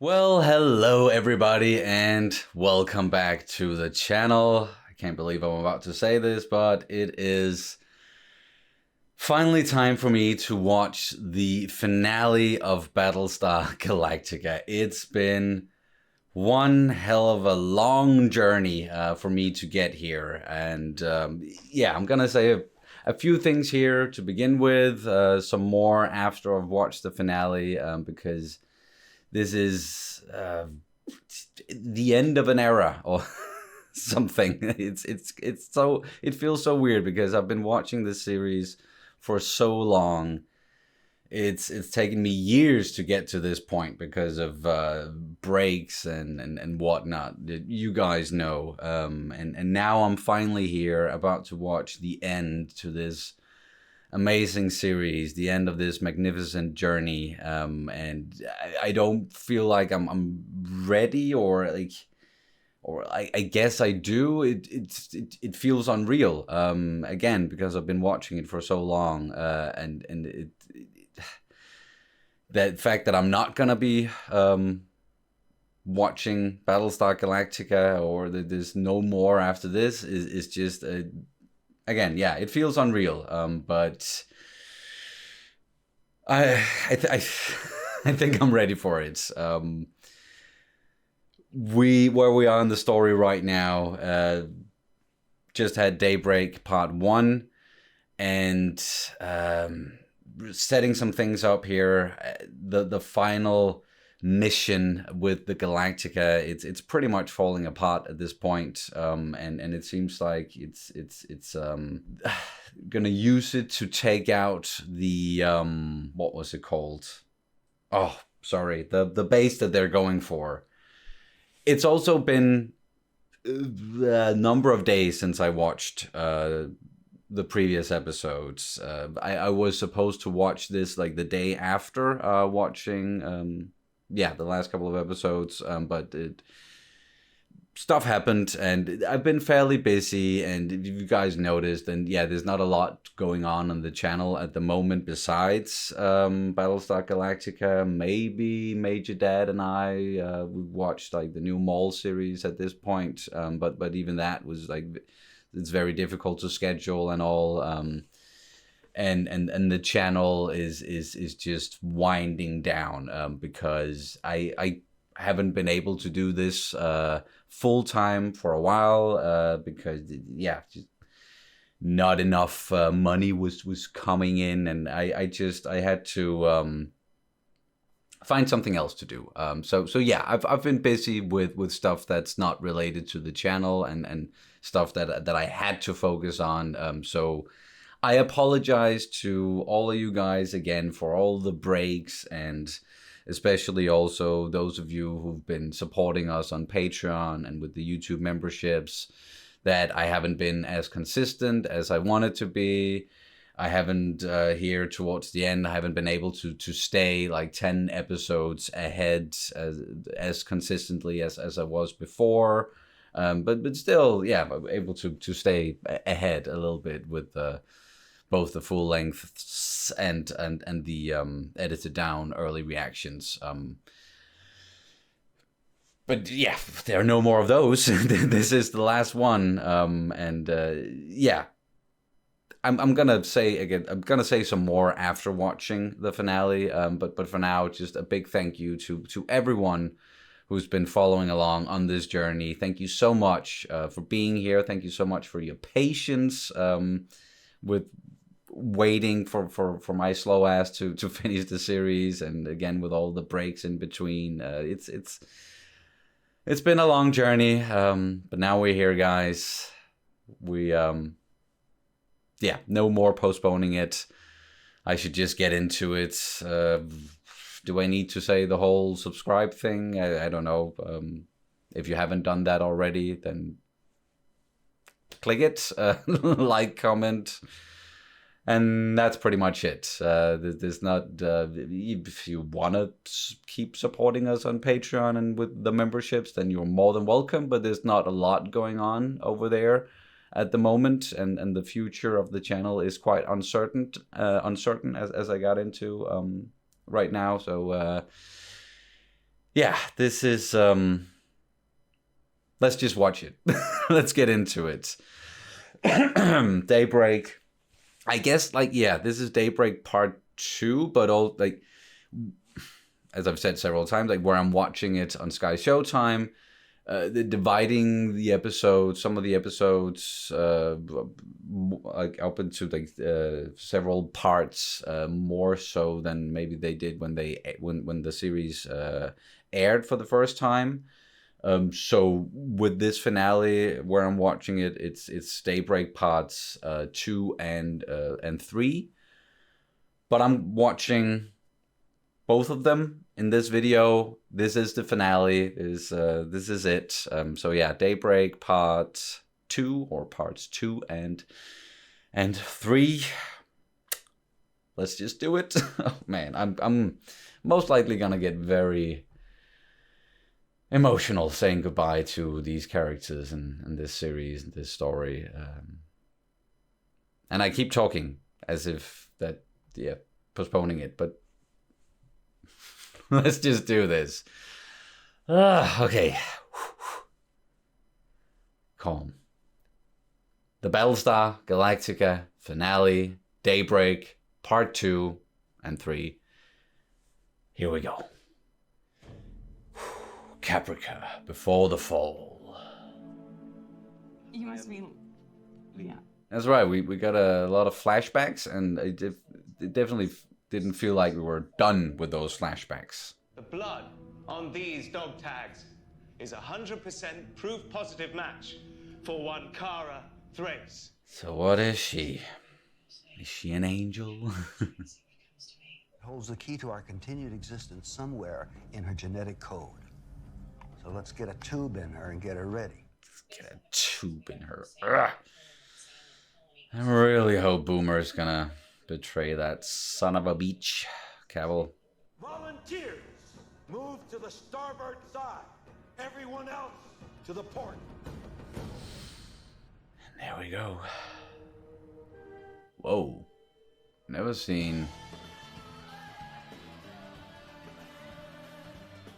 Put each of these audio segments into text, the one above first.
Well, hello everybody and welcome back to the channel. I can't believe I'm about to say this, but it is finally time for me to watch the finale of Battlestar Galactica. It's been one hell of a long journey for me to get here. And yeah, I'm gonna say a few things here to begin with, some more after I've watched the finale, because this is the end of an era or something. It's so, it feels so weird because I've been watching this series for so long. It's taken me years to get to this point because of breaks and whatnot. You guys know, and now I'm finally here, about to watch the end to this amazing series, the end of this magnificent journey, and I don't feel like I'm ready, or like, or I guess I do. It feels unreal, again, because I've been watching it for so long, and that fact that I'm not gonna be watching Battlestar Galactica, or that there's no more after this, is just again, yeah, it feels unreal. But I I think I'm ready for it. Where we are in the story right now, just had Daybreak Part 1, and setting some things up here. The final mission with the Galactica, it's pretty much falling apart at this point, and it seems like it's gonna use it to take out the what was it called? Oh, sorry, the base that they're going for. It's also been a number of days since I watched the previous episodes. I was supposed to watch this like the day after watching yeah, the last couple of episodes, but stuff happened, and I've been fairly busy. And if you guys noticed, and yeah, there's not a lot going on the channel at the moment besides Battlestar Galactica. Maybe Major Dad and I we watched like the new Mall series at this point, but even that was like, it's very difficult to schedule and all. And the channel is just winding down, because I haven't been able to do this full time for a while, because yeah, just not enough money was coming in, and I had to find something else to do. So yeah, I've been busy with stuff that's not related to the channel, and stuff that I had to focus on. So I apologize to all of you guys again for all the breaks, and especially also those of you who've been supporting us on Patreon and with the YouTube memberships, that I haven't been as consistent as I wanted to be. I haven't, here towards the end, I haven't been able to stay like 10 episodes ahead as consistently as I was before. But still, yeah, I'm able to stay ahead a little bit with both the full lengths and the edited down early reactions. But yeah, there are no more of those. This is the last one, and yeah, I'm gonna say again, I'm gonna say some more after watching the finale. But for now, just a big thank you to everyone who's been following along on this journey. Thank you so much for being here. Thank you so much for your patience with waiting for my slow ass to finish the series, and again with all the breaks in between. It's been a long journey, but now we're here, guys. We yeah, no more postponing it. I should just get into it. Do I need to say the whole subscribe thing? I don't know. If you haven't done that already, then click it, like, comment, and that's pretty much it. There's not, if you want to keep supporting us on Patreon and with the memberships, then you're more than welcome, but there's not a lot going on over there at the moment, and the future of the channel is quite uncertain as I got into right now. So yeah, this is let's just watch it. Let's get into it. Daybreak. I guess, like, yeah, this is Daybreak part 2, but all, like, as I've said several times, like, where I'm watching it on Sky Showtime, dividing the episodes, some of the episodes, like, up into, like, several parts, more so than maybe they did when the series aired for the first time. So with this finale, where I'm watching it, it's Daybreak parts 2 and 3. But I'm watching both of them in this video. This is the finale. This is it. So yeah, Daybreak part 2, or parts 2 and 3. Let's just do it. Oh man, I'm most likely gonna get very emotional saying goodbye to these characters and this series and this story. And I keep talking as if that, yeah, postponing it, but let's just do this. Okay. Calm. The Battlestar Galactica finale, Daybreak, part 2 and 3. Here we go. Caprica before the fall. You must mean, yeah. That's right. We got a lot of flashbacks, and it definitely didn't feel like we were done with those flashbacks. The blood on these dog tags is 100% proof positive match for one Kara Thrace. So what is she? Is she an angel? Holds the key to our continued existence somewhere in her genetic code. So let's get a tube in her and get her ready. Let's get a tube in her. Ugh. I really hope Boomer's gonna betray that son of a bitch. Cavill. Volunteers, move to the starboard side. Everyone else to the port. And there we go. Whoa. Never seen...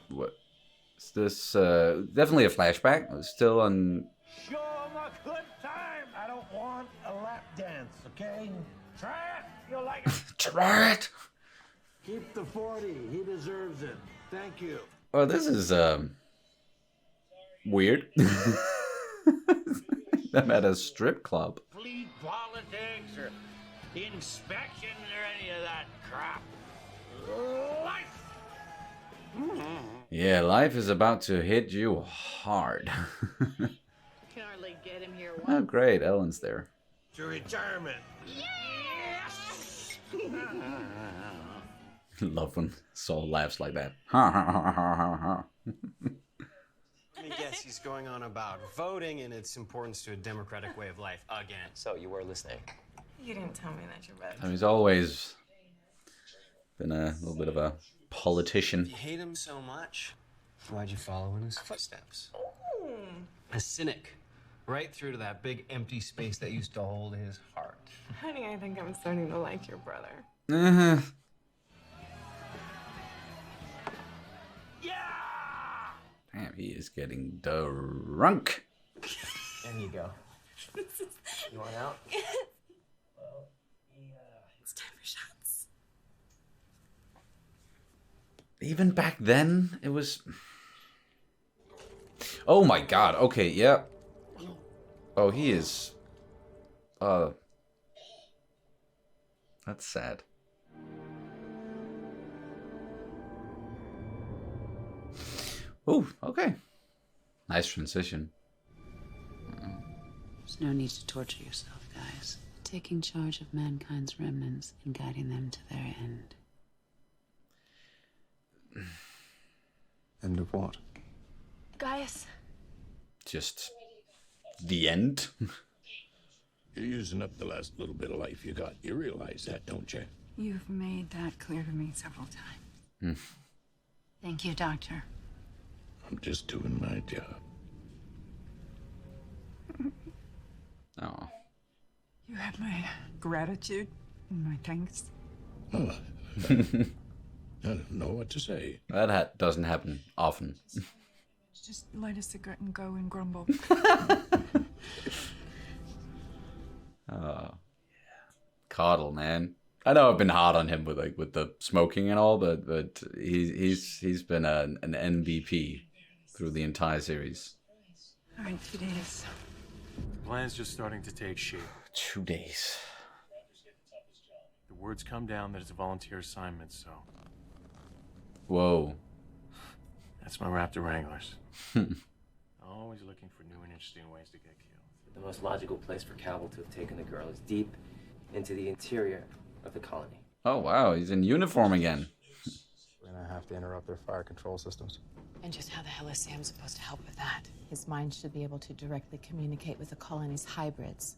What? Is this definitely a flashback? It's still on... Show 'em a good time. I don't want a lap dance, okay? Try it. You'll like it. Try it! Keep the 40. He deserves it. Thank you. Oh, this is weird. I'm at a strip club. Fleet politics or inspections or any of that crap. Life. Yeah, life is about to hit you hard. Can hardly get him here. Oh, great. Ellen's there. To retirement. Yes! Love when Saul laughs like that. Let me guess, he's going on about voting and its importance to a democratic way of life again. So you were listening. You didn't tell me that you read. And he's always been a little bit of a politician. If you hate him so much, why'd you follow in his footsteps? A cynic. Right through to that big empty space that used to hold his heart. Honey, I think I'm starting to like your brother. Uh-huh. Damn, he is getting drunk. There you go. You want out? It's time for shots. Even back then, it was... Oh my god, okay, yeah. Oh, he is... That's sad. Oh, okay. Nice transition. There's no need to torture yourself, guys. Taking charge of mankind's remnants and guiding them to their end. End of what? Gaius. Just the end. You're using up the last little bit of life you got. You realize that, don't you? You've made that clear to me several times. Thank you, Doctor. I'm just doing my job. Oh. You have my gratitude and my thanks. Oh, I don't know what to say. That doesn't happen often. Just light a cigarette and go and grumble. Oh, Coddle, man. I know I've been hard on him with the smoking and all, but he's been an MVP through the entire series. All right, 2 days. The plan's just starting to take shape. 2 days. The word's come down that it's a volunteer assignment, so Whoa. that's my Raptor Wranglers. Always looking for new and interesting ways to get killed. The most logical place for Cavill to have taken the girl is deep into the interior of the colony. Oh wow, he's in uniform again. We're gonna have to interrupt their fire control systems. And just how the hell is Sam supposed to help with that? His mind should be able to directly communicate with the colony's hybrids.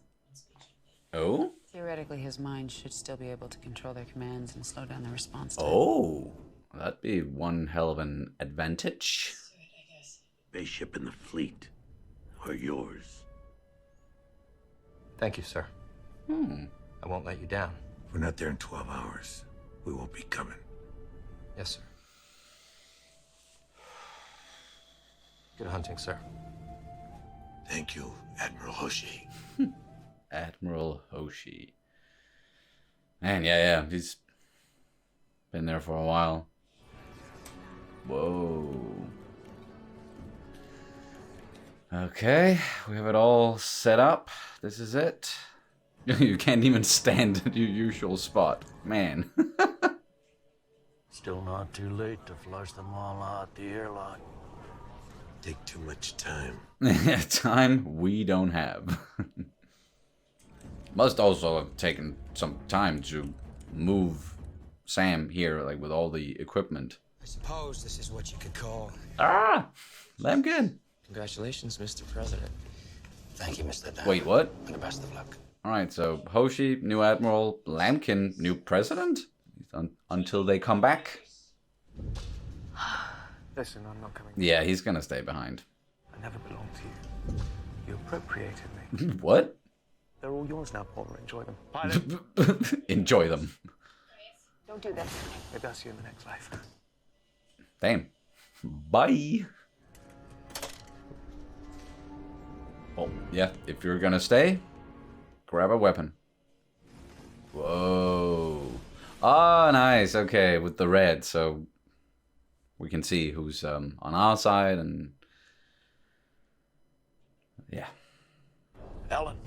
Oh? Theoretically, his mind should still be able to control their commands and slow down the response time. Oh, that'd be one hell of an advantage. Spaceship in the fleet are yours. Thank you, sir. I won't let you down. If we're not there in 12 hours, we won't be coming. Yes, sir. Good hunting, sir. Thank you, Admiral Hoshi. Admiral Hoshi. Man, yeah, he's been there for a while. Whoa. Okay, we have it all set up. This is it. You can't even stand at your usual spot. Man. Still not too late to flush them all out the airlock. Take too much time. Time we don't have. Must also have taken some time to move Sam here, like with all the equipment. I suppose this is what you could call... Ah! Lamkin! Congratulations, Mr. President. Thank you, Mr. Dan. Wait, what? And the best of luck. Alright, so Hoshi, new admiral, Lamkin, new president? Until they come back? Listen, I'm not coming. Yeah, he's gonna stay behind. I never belonged to you. You appropriated me. What? They're all yours now, Paul. Enjoy them. Pilot. Enjoy them. Don't do this. Maybe I'll see you in the next life. Damn. Bye. Oh, yeah, if you're gonna stay, grab a weapon. Whoa. Ah, nice. Okay, with the red, so we can see who's on our side and... Yeah. Ellen.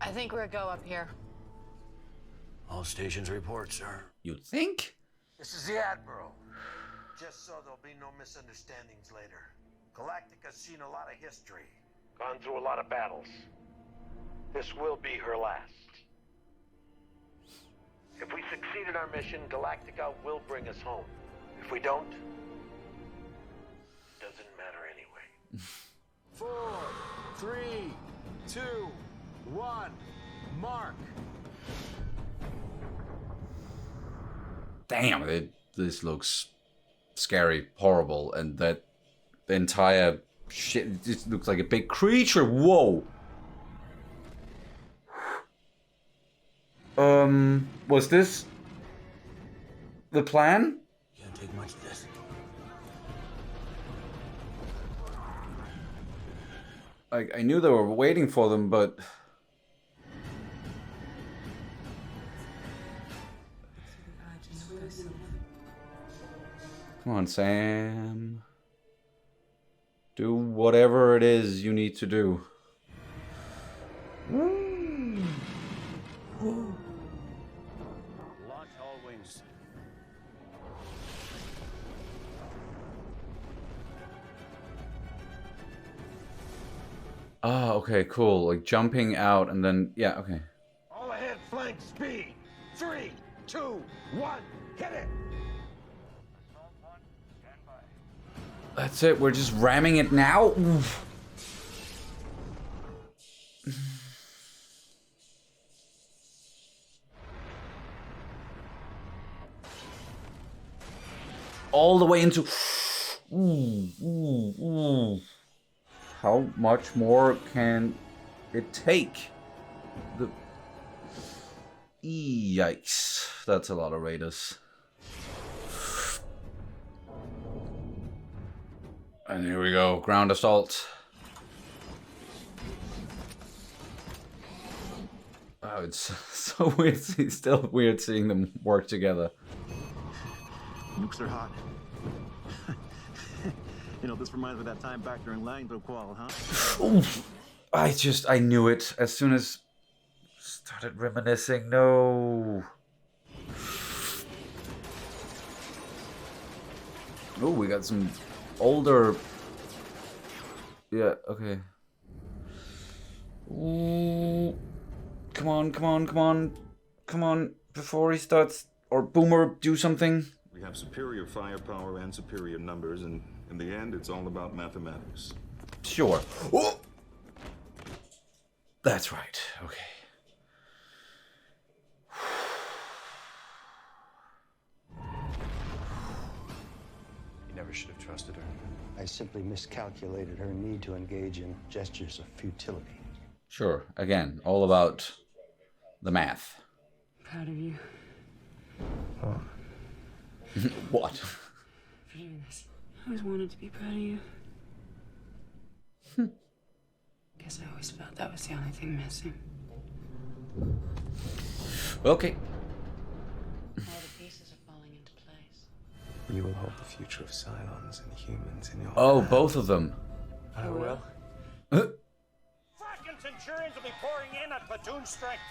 I think we're a go up here. All stations report, sir. You think? This is the Admiral. Just so there'll be no misunderstandings later. Galactica's seen a lot of history. Gone through a lot of battles. This will be her last. If we succeed in our mission, Galactica will bring us home. If we don't, doesn't matter anyway. 4, 3, 2, 1, mark. Damn, this looks scary, horrible, and that entire shit just looks like a big creature. Whoa. Was this the plan? Can't take much of this. I knew they were waiting for them, but... Come on, Sam. Do whatever it is you need to do. Launch all wings. Ah, okay, cool. Like jumping out and then... Yeah, okay. All ahead, flank, speed. 3, 2, 1, hit it! That's it, we're just ramming it now? Oof. All the way into... Ooh. How much more can it take? Yikes. That's a lot of raiders. And here we go, ground assault. Oh, it's so weird. It's still weird seeing them work together. Nukes are hot. You know, this reminds me of that time back during Langdon Qual, huh? Oof. I knew it as soon as started reminiscing. No. Oh, we got some older. Yeah, okay. Ooh. Come on, come on, come on. Come on, before he starts. Or Boomer, do something. We have superior firepower and superior numbers, and in the end, it's all about mathematics. Sure. Oh! That's right. Okay. You never should have trusted her. I simply miscalculated her need to engage in gestures of futility. Sure. Again, all about the math. Proud of you. What? For doing this. I always wanted to be proud of you. Guess I always felt that was the only thing missing. Okay. All the pieces are falling into place. You will hold the future of Cylons and humans in your Oh, hands. both of them. I will. Fracking Centurions will be pouring in at platoon strength.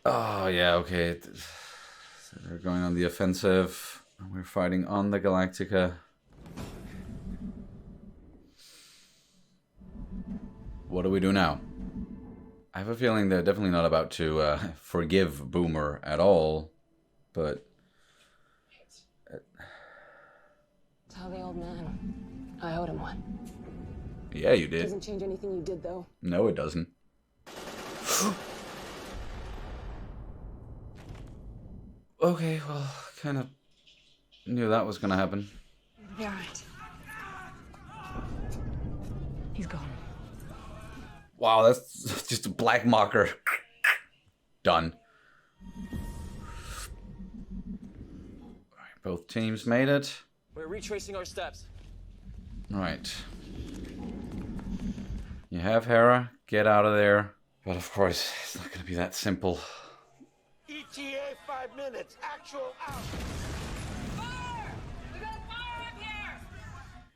Oh, yeah, okay. So they're going on the offensive. We're fighting on the Galactica. What do we do now? I have a feeling they're definitely not about to forgive Boomer at all, but... Tell the old man I owed him one. Yeah, you did. Doesn't change anything you did, though. No, it doesn't. Okay, well, kind of knew that was gonna happen. It'll be alright. He's gone. Wow, that's just a black marker. Done. Alright, both teams made it. We're retracing our steps. Right. You have Hera. Get out of there. But of course, it's not gonna be that simple. ETA 5 minutes. Actual out. Fire! We got fire up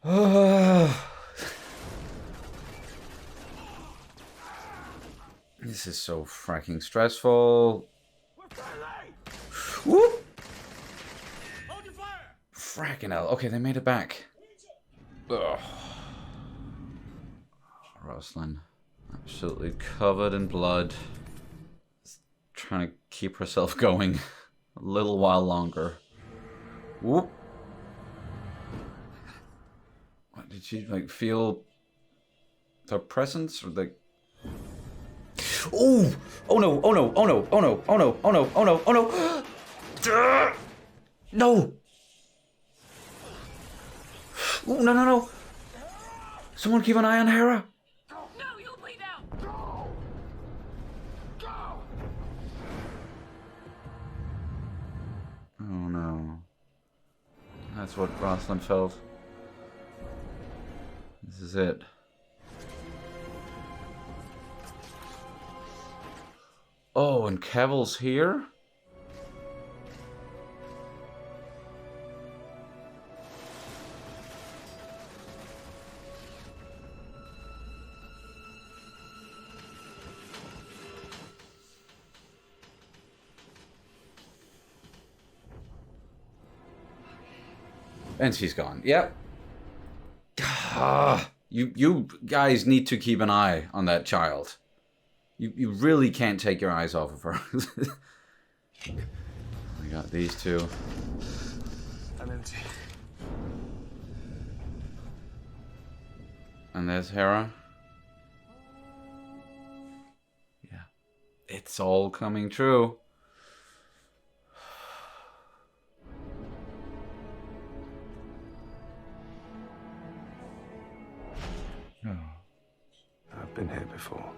here! This is so fracking stressful. Whoop! Fracking hell. Okay, they made it back. Ugh. Rosalind, absolutely covered in blood. Just trying to keep herself going a little while longer. Whoop! What, did she like feel her presence or like? Oh! Oh no! Oh no! Oh no! Oh no! Oh no! Oh no! Oh no! Oh no! No! Ooh, no! No! No! Someone keep an eye on Hera. No, you'll bleed out! Go! Go! Oh no. That's what Rosalind felt. This is it. Oh, and Cavill's here? And she's gone. Yep. You guys need to keep an eye on that child. You really can't take your eyes off of her. We got these two. I'm empty. And there's Hera. Yeah. It's all coming true. I've been here before.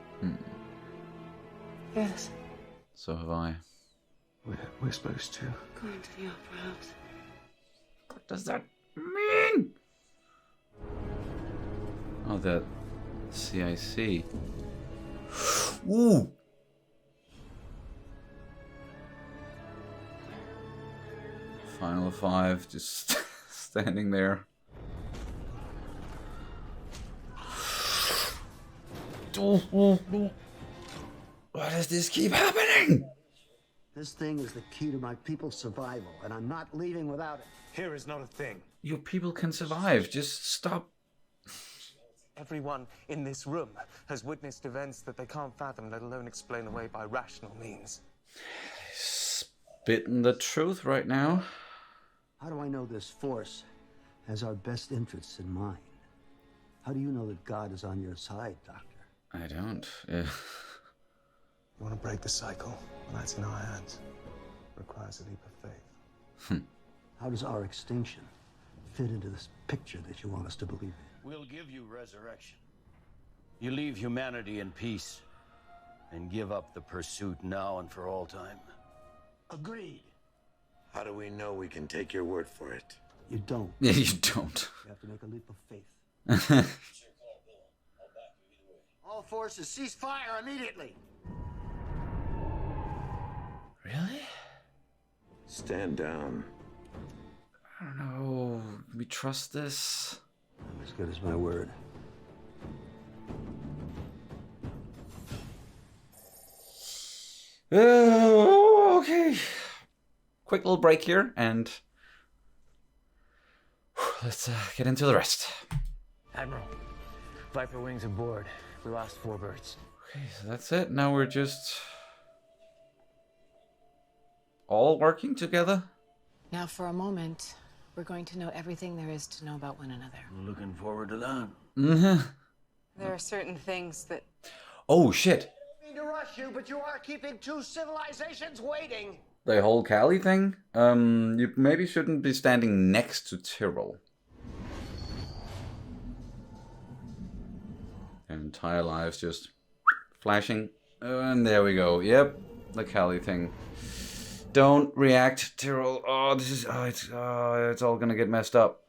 Yes. So have I. We're supposed to. Going to the opera house. What does that mean? that CIC. Ooh! Final 5 just standing there. Why does this keep happening? This thing is the key to my people's survival, and I'm not leaving without it. Here is not a thing. Your people can survive. Just stop. Everyone in this room has witnessed events that they can't fathom, let alone explain away by rational means. Spitting the truth right now. How do I know this force has our best interests in mind? How do you know that God is on your side, Doctor? I don't. You want to break the cycle? Well, that's in our hands. Requires a leap of faith. How does our extinction fit into this picture that you want us to believe in? We'll give you resurrection. You leave humanity in peace and give up the pursuit now and for all time. Agreed. How do we know we can take your word for it? You don't. Yeah, you don't. You have to make a leap of faith. All forces cease fire immediately. Really? Stand down. I don't know. Can we trust this? As good as my word. Okay. Quick little break here, and let's get into the rest. Admiral, Viper wings aboard. We lost 4 birds. Okay, so that's it. Now we're just all working together. Now, for a moment, we're going to know everything there is to know about one another. We're looking forward to that. Mm-hmm. There are certain things that... Oh, shit. I don't mean to rush you, but you are keeping 2 civilizations waiting. The whole Cali thing? You maybe shouldn't be standing next to Tyrrell. Their entire lives just flashing. And there we go. Yep, the Cali thing. Don't react, Tyrrell. Oh, this is... Oh, it's all gonna get messed up.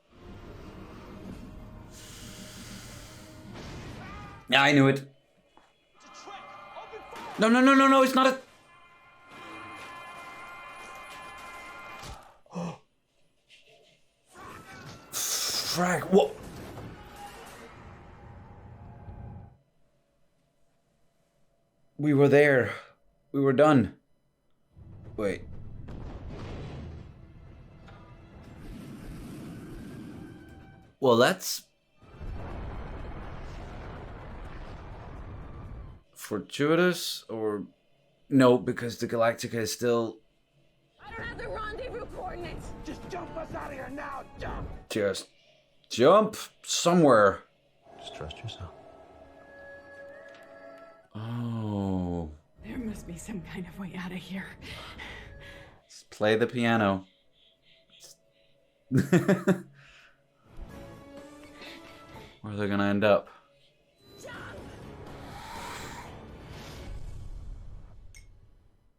Yeah, I knew it. No, no, no, no, no, it's not a... Frag, what? We were there. We were done. Wait. Well, that's fortuitous, or no, because the Galactica is still... I don't have the rendezvous coordinates. Just jump us out of here now, jump. Just jump somewhere. Just trust yourself. Oh. There must be some kind of way out of here. Let's play the piano. Where are they gonna end up?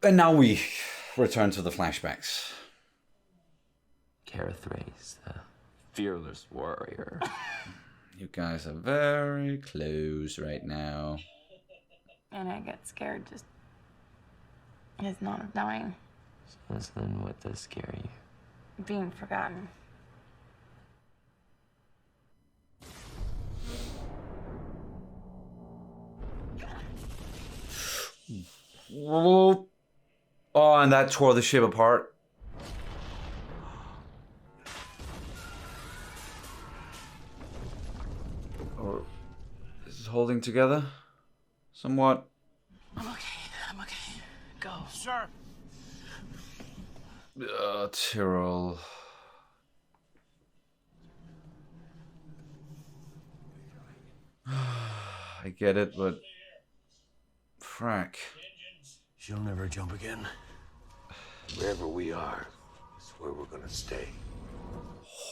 And now we return to the flashbacks. Kara Thrace, the fearless warrior. You guys are very close right now. And I get scared just... It's not of dying. So then what does scare you? Being forgotten. Oh, and that tore the ship apart. Or is it holding together? Somewhat. I'm okay. I'm okay. Go. Sir. Tyrrell. I get it, but... Frack. She'll never jump again. Wherever we are is where we're gonna stay.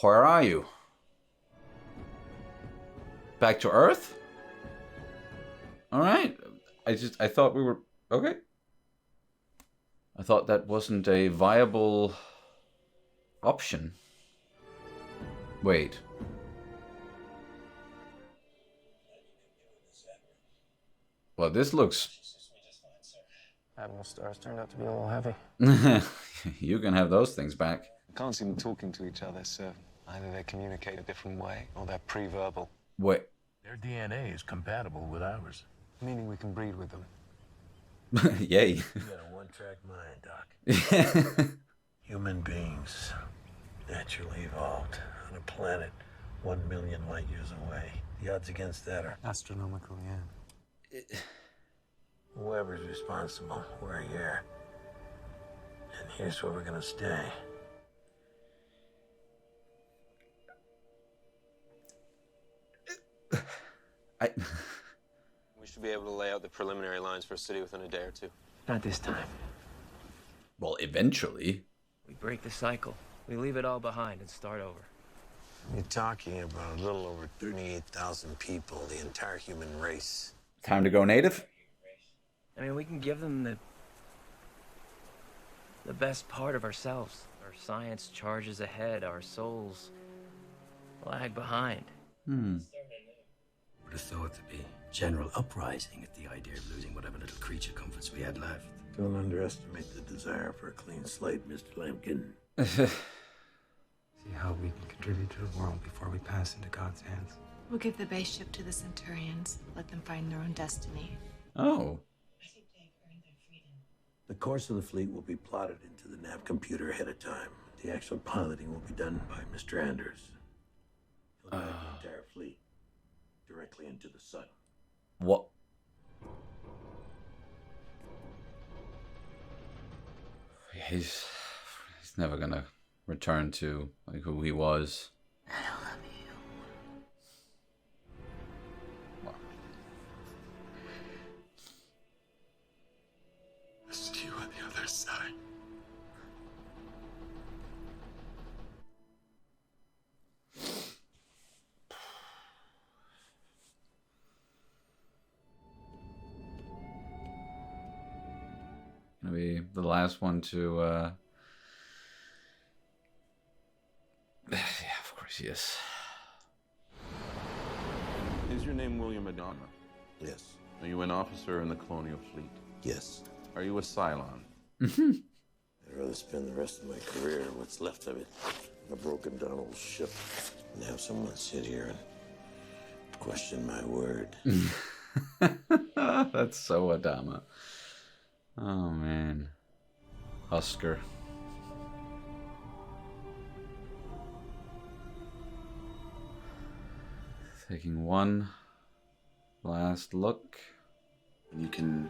Where are you? Back to Earth? Alright. I thought we were... Okay. I thought that wasn't a viable option. Wait. Well, this looks... Admiral Stars turned out to be a little heavy. You can have those things back. I can't see them talking to each other, so either they communicate a different way or they're pre-verbal. Wait. Their DNA is compatible with ours. Meaning we can breed with them. Yay. You got a one-track mind, Doc. Human beings naturally evolved on a planet 1 million light years away. The odds against that are astronomical, yeah. Whoever's responsible, we're here. And here's where we're gonna stay. We should be able to lay out the preliminary lines for a city within a day or two. Not this time. Well, eventually. We break the cycle. We leave it all behind and start over. You're talking about a little over 38,000 people, the entire human race. Time to go native? I mean, we can give them the best part of ourselves. Our science charges ahead, our souls lag behind. Would have thought there'd be general uprising at the idea of losing whatever little creature comforts we had left. Don't underestimate the desire for a clean slate, Mr. Lampkin. See how we can contribute to the world before we pass into God's hands. We'll give the base ship to the Centurions. Let them find their own destiny. Oh. The course of the fleet will be plotted into the nav computer ahead of time. The actual piloting will be done by Mr. Anders. He'll guide the entire fleet directly into the sun. What? He's never gonna return to like who he was. I love you. Wow. See you on the other side. Gonna be the last one to yeah, of course he is. Is your name William Madonna? Yes. Are you an officer in the Colonial Fleet? Yes. Are you a Cylon? I'd rather spend the rest of my career, what's left of it, in a broken down old ship, and have someone sit here and question my word. That's so Adama. Oh man. Husker. Taking one last look. You can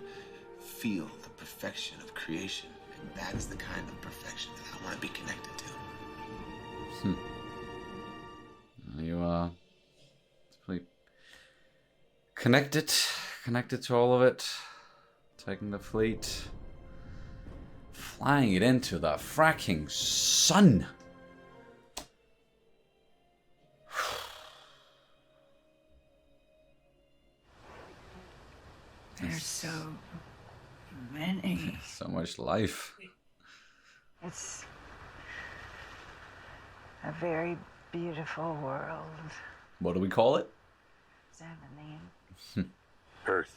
feel the perfection of creation, and that is the kind of perfection that I want to be connected to. You connected to all of it. Taking the fleet, flying it into the fracking sun. There's so many. So much life. It's a very beautiful world. What do we call it? Does that have a name? Earth.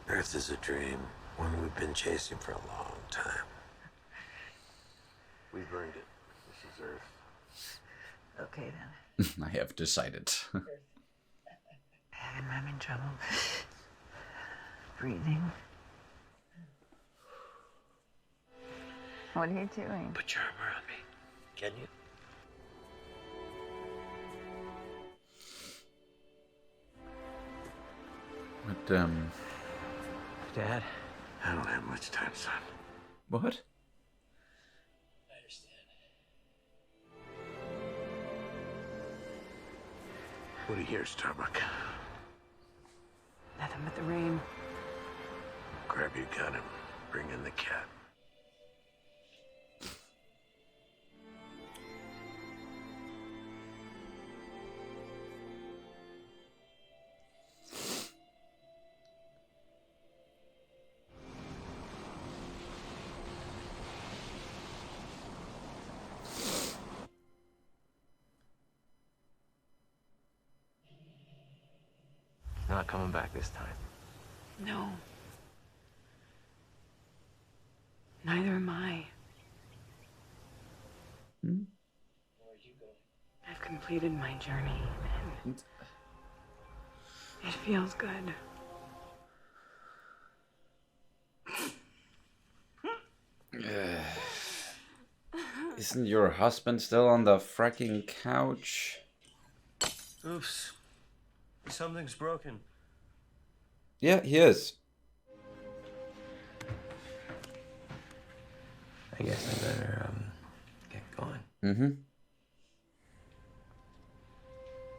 Earth is a dream, one we've been chasing for a long time. We've earned it. This is Earth. Okay then. I have decided. I'm having trouble breathing. What are you doing? Put your arm around me. Can you? But, Dad? I don't have much time, son. What? I understand. What do you hear, Starbuck? Nothing but the rain. Grab your gun and bring in the cat. not coming back this time. No. Neither am I. I've completed my journey, and it feels good. Isn't your husband still on the fracking couch? Oops. Something's broken. Yeah, he is. I guess I better get going. Mm-hmm.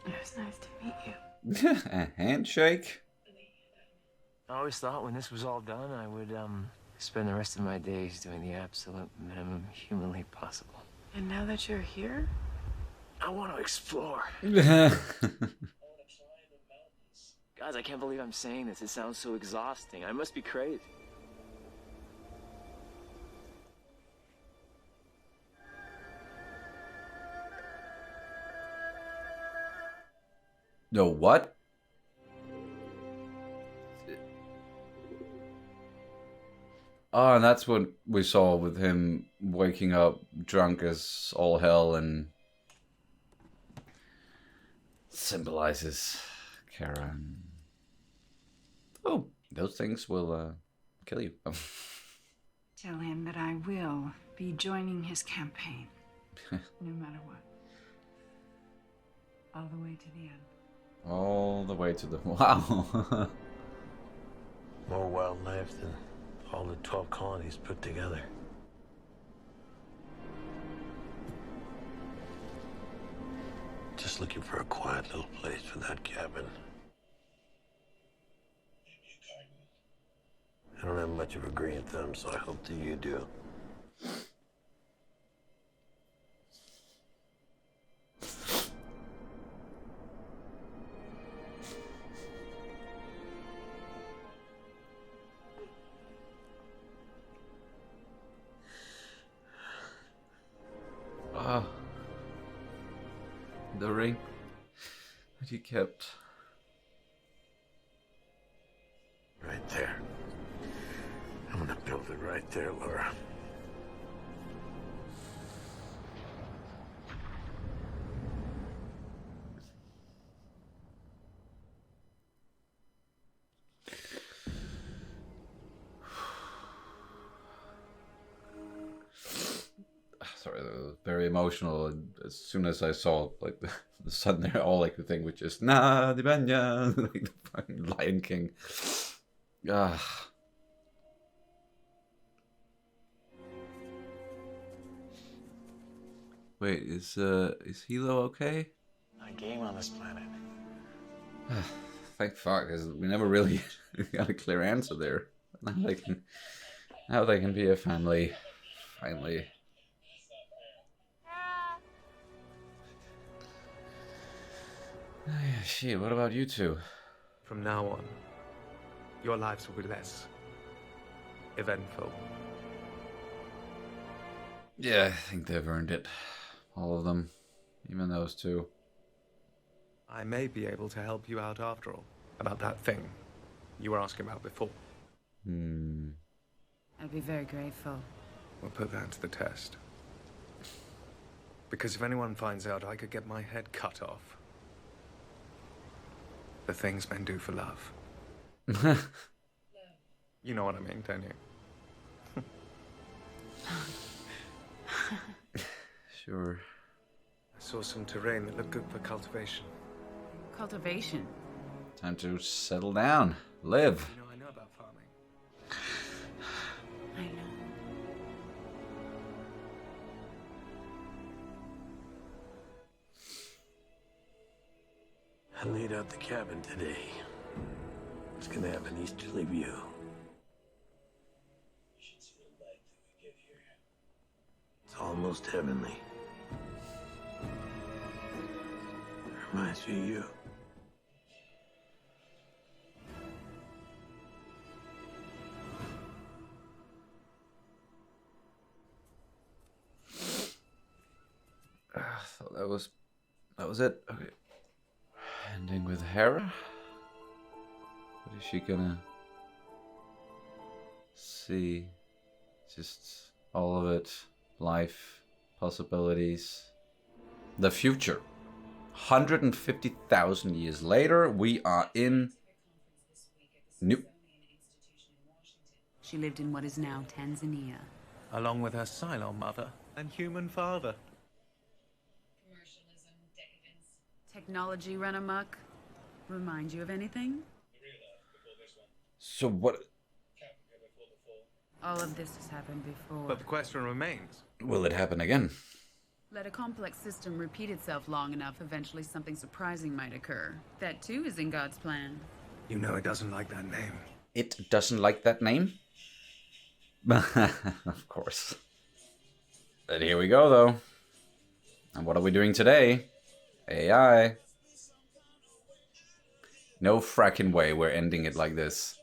It was nice to meet you. A handshake? I always thought when this was all done, I would spend the rest of my days doing the absolute minimum humanly possible. And now that you're here, I want to explore. Guys, I can't believe I'm saying this. It sounds so exhausting. I must be crazy. No, what? Oh, and that's what we saw with him waking up drunk as all hell and symbolizes Kara. Oh, those things will kill you. Tell him that I will be joining his campaign, no matter what. All the way to the end. All the way to the... Wow. More wildlife than all the 12 colonies put together. Just looking for a quiet little place for that cabin. I don't have much of a green thumb, so I hope that you do. The ring that he kept. Right there. I'm gonna build it right there, Laura. Sorry, that was very emotional. And as soon as I saw like the sun there, all I could think was just "Na di banya," like the fucking Lion King. Ah. Wait, is Hilo okay? A game on this planet. Thank fuck, because we never really got a clear answer there. Now they can be a family, finally. Oh, yeah, shit, what about you two? From now on, your lives will be less eventful. Yeah, I think they've earned it. All of them. Even those two. I may be able to help you out after all. About that thing you were asking about before. I'd be very grateful. We'll put that to the test. Because if anyone finds out, I could get my head cut off. The things men do for love. You know what I mean, don't you? Sure. I saw some terrain that looked good for cultivation. Cultivation? Time to settle down. Live. You know, I know about farming. I know. I laid out the cabin today. It's gonna have an easterly view. You should see the light that we get here. It's almost heavenly. Reminds me of you. I thought that was it. Okay. Ending with Hera. What is she gonna see? Just all of it. Life, possibilities, the future. 150,000 years later, we are in New... She lived in what is now Tanzania. Along with her Cylon mother and human father. Technology run amok. Remind you of anything? So what... All of this has happened before. But the question remains. Will it happen again? Let a complex system repeat itself long enough, eventually something surprising might occur. That too is in God's plan. You know it doesn't like that name. It doesn't like that name? Of course. But here we go, though. And what are we doing today? AI. No fracking way we're ending it like this.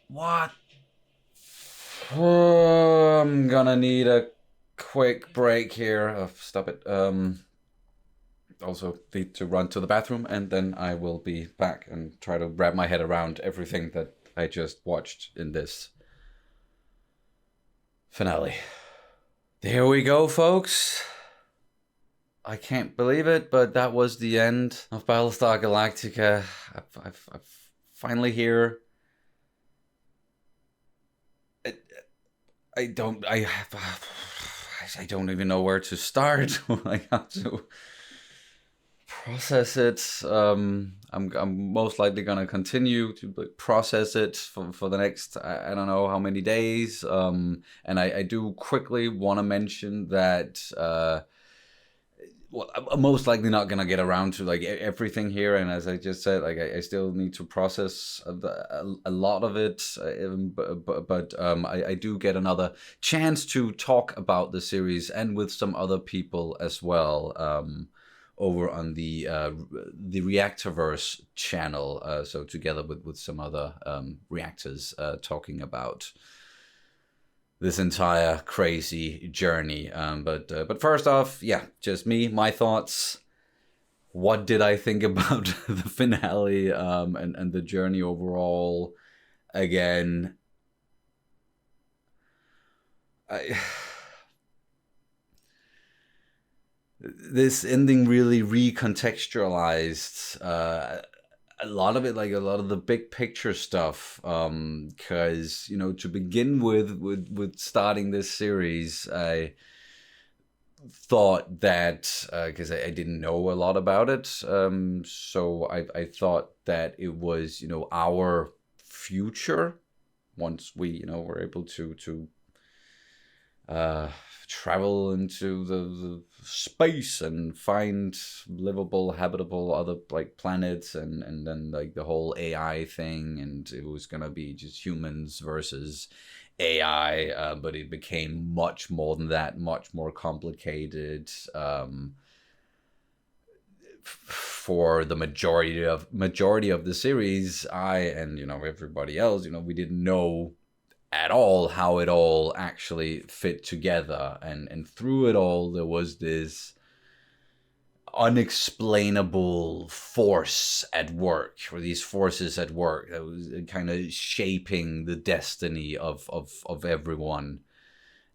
What? Oh, I'm gonna need a quick break here. Oh, stop it. Also need to run to the bathroom, and then I will be back and try to wrap my head around everything that I just watched in this finale. There we go, folks. I can't believe it, but that was the end of Battlestar Galactica. I've finally here. I don't even know where to start. I have to process it. I'm most likely gonna continue to process it for the next I don't know how many days. And I do quickly want to mention that well, I'm most likely not gonna get around to like everything here, and as I just said, like I still need to process a lot of it. But I do get another chance to talk about the series and with some other people as well. Over on the Reactorverse channel, so together with some other reactors talking about this entire crazy journey. But first off, yeah, just me, my thoughts. What did I think about the finale and the journey overall? Again, this ending really recontextualized a lot of it, like a lot of the big picture stuff, because you know, to begin with starting this series, I thought that because I didn't know a lot about it, so I thought that it was, you know, our future once we, you know, were able to travel into the space and find livable, habitable other like planets, and then like the whole AI thing, and it was gonna be just humans versus AI, but it became much more than that, much more complicated. For the majority of the series, I and, you know, everybody else, you know, we didn't know at all how it all actually fit together, and through it all there was this unexplainable force at work, or these forces at work that was kind of shaping the destiny of everyone.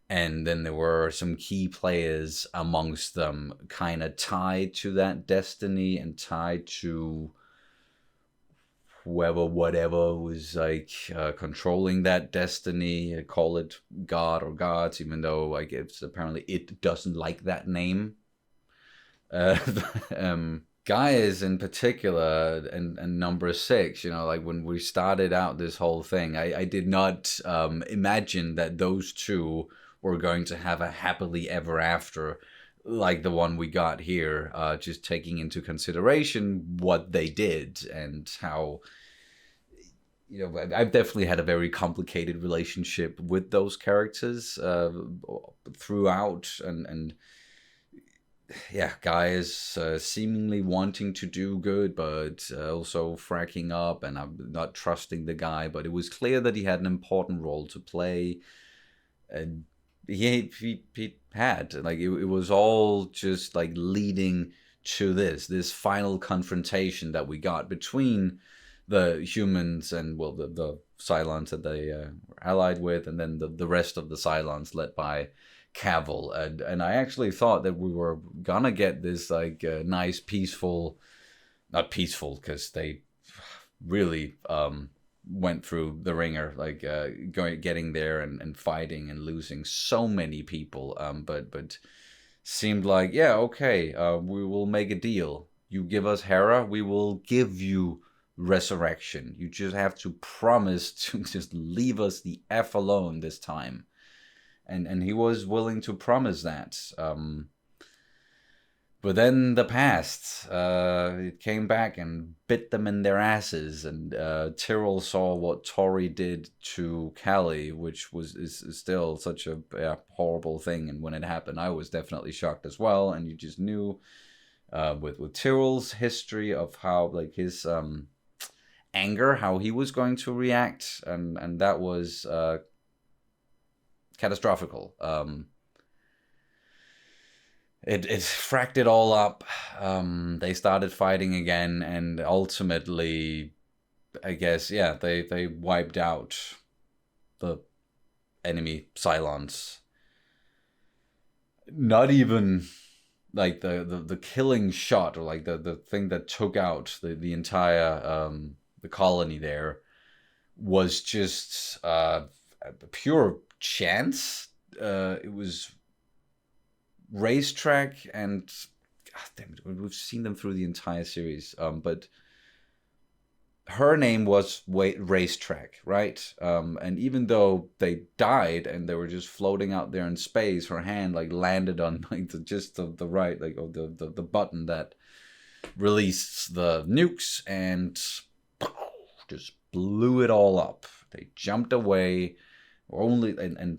And then there were some key players amongst them kind of tied to that destiny and tied to whoever, whatever was like controlling that destiny. Call it God or gods, even though I guess apparently it doesn't like that name. Guys in particular, and number 6, you know, like when we started out this whole thing, I did not imagine that those two were going to have a happily ever after like the one we got here, just taking into consideration what they did and how, you know, I've definitely had a very complicated relationship with those characters throughout, and yeah, guys seemingly wanting to do good, but also fracking up, and I'm not trusting the guy. But it was clear that he had an important role to play, and he had, like, it was all just like leading to this final confrontation that we got between the humans and, well, the Cylons that they were allied with, and then the rest of the Cylons led by Cavill. And I actually thought that we were gonna get this like nice peaceful, not peaceful because they really went through the ringer, like getting there and fighting and losing so many people, but seemed like, yeah, okay, we will make a deal. You give us Hera, we will give you resurrection. You just have to promise to just leave us the F alone this time. And he was willing to promise that. But then the past, it came back and bit them in their asses. And Tyrell saw what Tori did to Callie, which is still such a horrible thing. And when it happened, I was definitely shocked as well. And you just knew with Tyrell's history of how, like, his anger, how he was going to react. And that was catastrophical. It fracked it all up. They started fighting again, and ultimately, I guess, yeah, they wiped out the enemy Cylons. Not even like the killing shot, or like the thing that took out the entire the colony there, was just a pure chance. It was racetrack, and God damn it, we've seen them through the entire series, but her name was Racetrack, right? And even though they died and they were just floating out there in space, her hand like landed on like the right, like, the button that released the nukes, and just blew it all up. They jumped away. Only and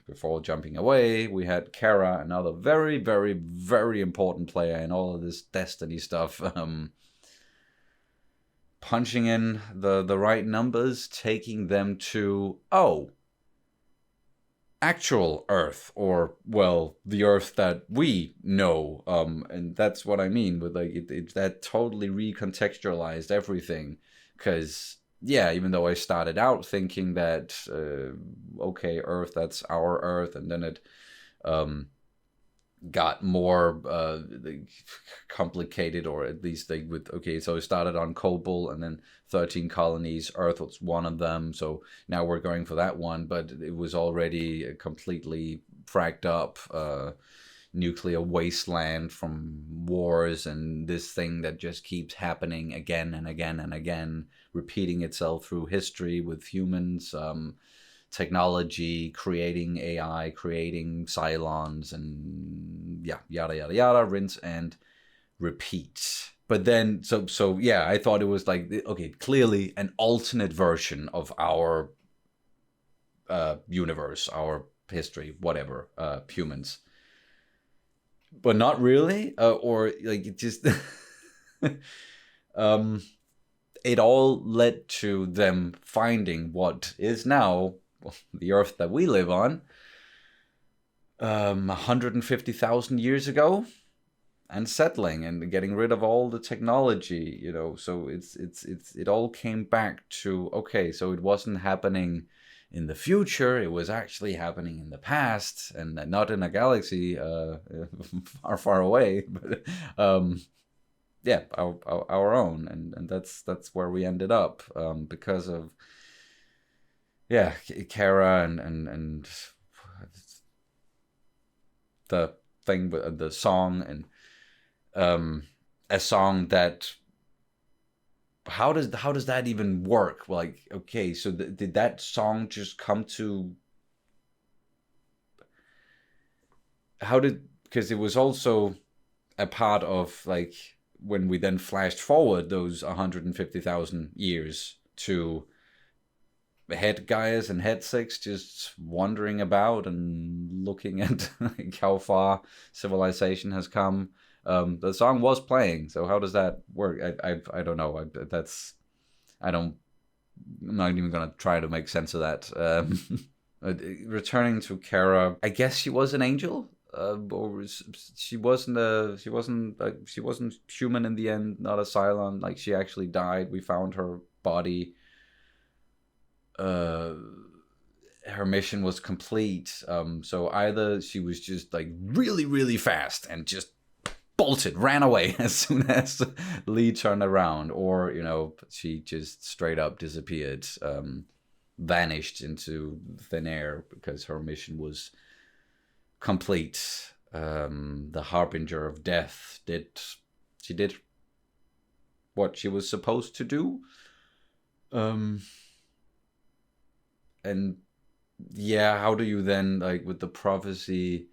before jumping away, we had Kara, another very, very, very important player in all of this Destiny stuff, punching in the right numbers, taking them to, actual Earth, or, well, the Earth that we know, and that's what I mean with, like, it that totally recontextualized everything, because, yeah, even though I started out thinking that, okay, Earth, that's our Earth, and then it got more complicated, or at least they would, okay, so it started on Kobol, and then 13 colonies, Earth was one of them, so now we're going for that one, but it was already completely fracked up, nuclear wasteland from wars, and this thing that just keeps happening again and again and again, repeating itself through history with humans, technology, creating AI, creating Cylons, and yeah, yada yada yada, rinse and repeat. But then, so yeah, I thought it was like, okay, clearly an alternate version of our universe, our history, whatever, humans. But not really, or like it just it all led to them finding what is now the Earth that we live on, 150,000 years ago, and settling and getting rid of all the technology, you know. So it all came back to, okay, so it wasn't happening in the future, it was actually happening in the past, and not in a galaxy far, far away, but yeah, our own, and that's where we ended up, because of, yeah, Kara and the thing with the song, and a song that, how does that even work? Like, okay, so did that song just come to, because it was also a part of, like, when we then flashed forward those 150,000 years to head guys and head six just wandering about and looking at like how far civilization has come. The song was playing, so how does that work? I don't know. I'm not even gonna try to make sense of that. Returning to Kara, I guess she was an angel, or she wasn't human in the end, not a Cylon. Like, she actually died. We found her body. Her mission was complete. So either she was just like really, really fast and just bolted, ran away as soon as Lee turned around, or, you know, she just straight up disappeared, vanished into thin air because her mission was complete. The harbinger of death did what she was supposed to do. And yeah, how do you then, like, with the prophecy,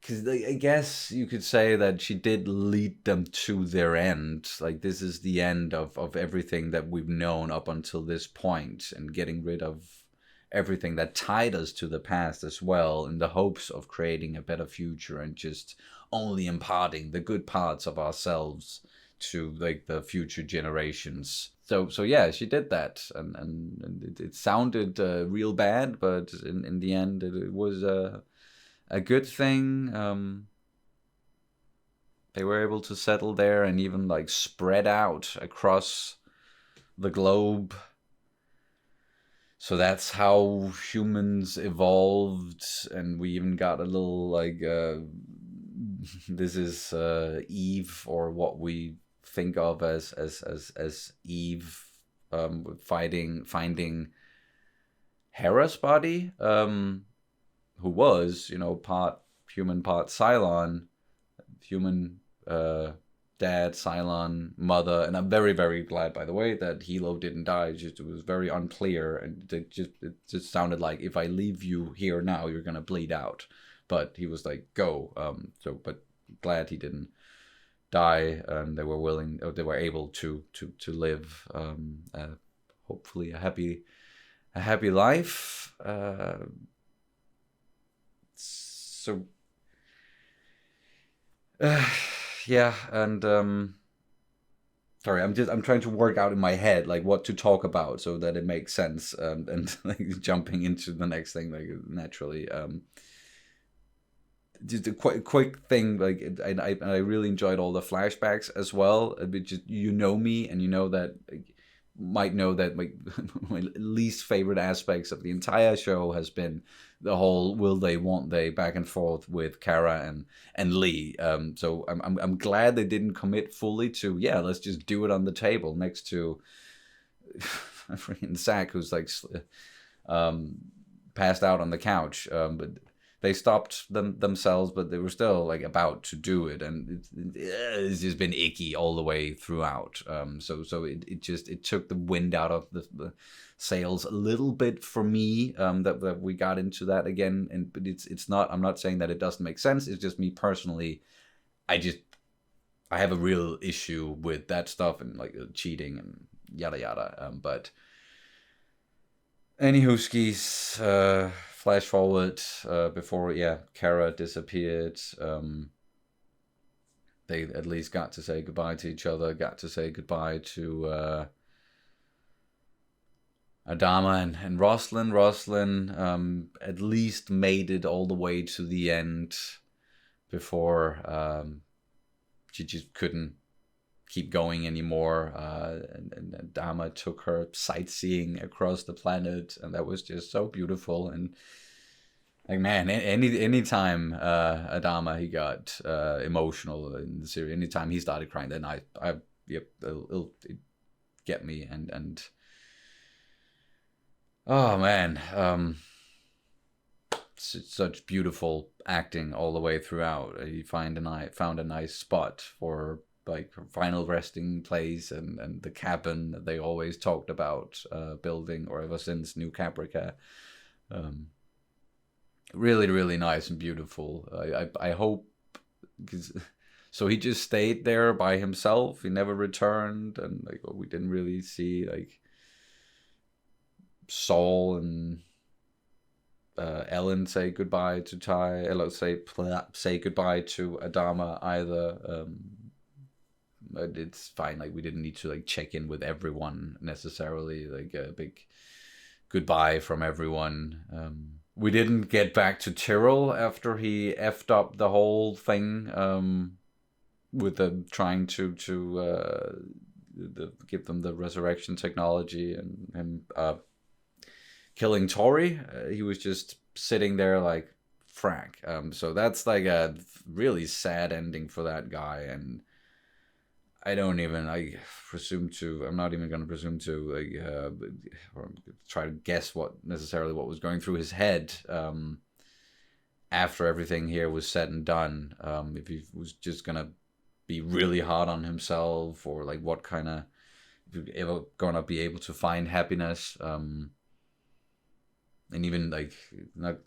because I guess you could say that she did lead them to their end. Like, this is the end of everything that we've known up until this point, and getting rid of everything that tied us to the past as well, in the hopes of creating a better future and just only imparting the good parts of ourselves to, like, the future generations. So yeah, she did that, and it sounded real bad, but in the end it was a good thing. They were able to settle there and even, like, spread out across the globe. So that's how humans evolved, and we even got a little, like, this is Eve, or what we think of as Eve, finding Hera's body, who was, you know, part human, part Cylon, human dad, Cylon mother. And I'm very, very glad, by the way, that Hilo didn't die. It was very unclear, and it just sounded like, if I leave you here now, you're gonna bleed out. But he was like, go. But glad he didn't die, and they were able to live, hopefully a happy life. Yeah, and sorry, I'm trying to work out in my head, like, what to talk about so that it makes sense, and like, jumping into the next thing, like, naturally. Just a quick thing, like, I really enjoyed all the flashbacks as well. Just, you know me, and you know that, might know that my least favorite aspects of the entire show has been the whole will they, won't they, back and forth with Kara and Lee. So I'm glad they didn't commit fully to, yeah, let's just do it on the table next to freaking Zach, who's like passed out on the couch. But they stopped themselves, but they were still, like, about to do it, and it's just been icky all the way throughout. So it took the wind out of the sails a little bit for me, that we got into that again. But it's not. I'm not saying that it doesn't make sense. It's just me personally. I have a real issue with that stuff, and, like, cheating and yada yada. But anywho, skis. Flash forward, before, yeah, Kara disappeared. They at least got to say goodbye to each other, got to say goodbye to Adama and Roslin. Roslin at least made it all the way to the end before she just couldn't keep going anymore, and Adama took her sightseeing across the planet, and that was just so beautiful. And, like, man, any time Adama, he got emotional in the series, anytime he started crying, then it'll get me. And oh man, such beautiful acting all the way throughout. He found a nice spot for, like, her final resting place, and the cabin that they always talked about building, or ever since New Caprica. Really, really nice and beautiful. I hope, so he just stayed there by himself. He never returned, and, like, we didn't really see, like, Saul and Ellen say goodbye to Ty. Say goodbye to Adama either. But it's fine. Like, we didn't need to like check in with everyone necessarily. Like a big goodbye from everyone. We didn't get back to Tyrell after he effed up the whole thing. With the trying to give them the resurrection technology and him killing Tori. He was just sitting there like, frack. So that's like a really sad ending for that guy, and I'm not even going to presume to or try to guess what was going through his head after everything here was said and done. If he was just gonna be really hard on himself, or like what kind of, if he ever gonna be able to find happiness, and even like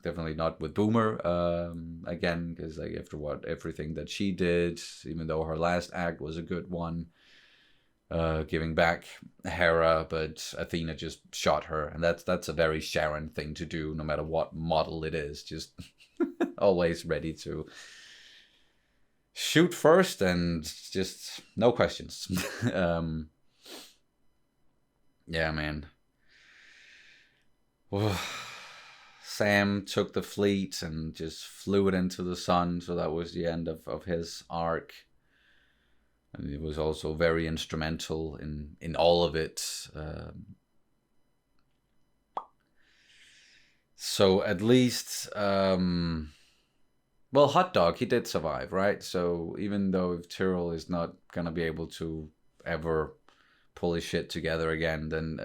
definitely not with Boomer again, because like after everything that she did, even though her last act was a good one, giving back Hera, but Athena just shot her, and that's a very Sharon thing to do, no matter what model it is. Just always ready to shoot first and just no questions. Yeah, man. Sam took the fleet and just flew it into the sun, so that was the end of his arc. And he was also very instrumental in all of it. So at least, well, Hot Dog, he did survive, right? So even though if Tyrell is not going to be able to ever pull his shit together again, then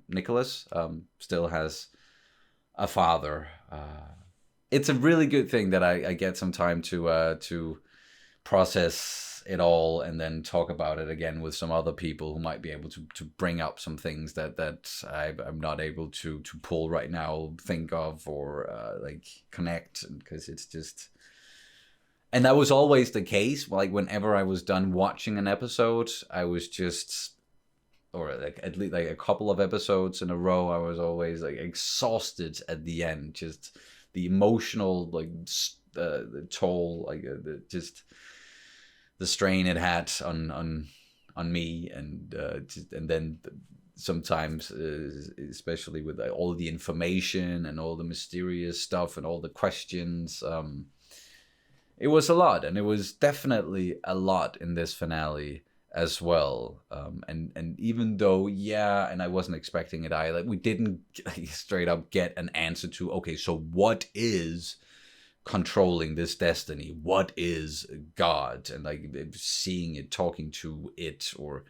Nicholas still has a father. It's a really good thing that I get some time to process it all and then talk about it again with some other people who might be able to bring up some things that I'm not able to pull right now, think of, or like connect, because it's just... And that was always the case. Like whenever I was done watching an episode, I was just, or like at least like a couple of episodes in a row, I was always like exhausted at the end. Just the emotional like the toll, like just the strain it had on me, and then sometimes, especially with all the information and all the mysterious stuff and all the questions, it was a lot, and it was definitely a lot in this finale as well. And even though, yeah, and I wasn't expecting it either, like we didn't straight up get an answer to, okay, so what is controlling this destiny? What is God? And like seeing it, talking to it, or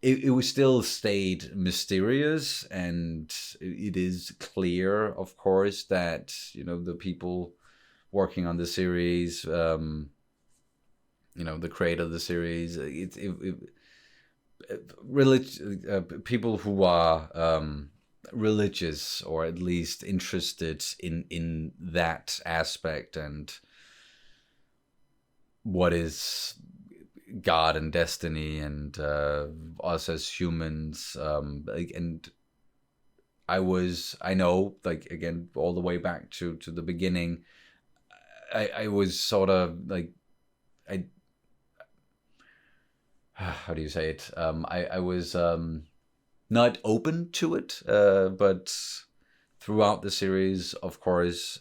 it was still stayed mysterious. And it is clear, of course, that, you know, the people working on the series, you know, the creator of the series, people who are religious, or at least interested in that aspect and what is God and destiny and us as humans, and I know, like, again, all the way back to the beginning, I was sort of like, how do you say it? I was not open to it, but throughout the series, of course,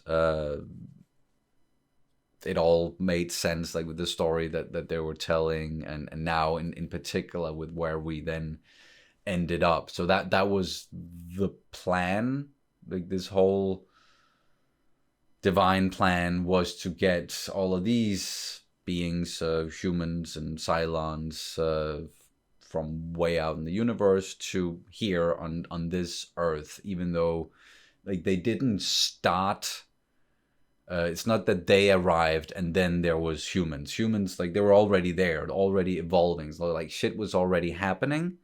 it all made sense, like with the story that they were telling, and now in particular with where we then ended up. So that was the plan. Like this whole divine plan was to get all of these beings, humans and Cylons, from way out in the universe to here on this Earth, even though like they didn't start. It's not that they arrived and then there was humans. Humans, like, they were already there, already evolving. So like shit was already happening.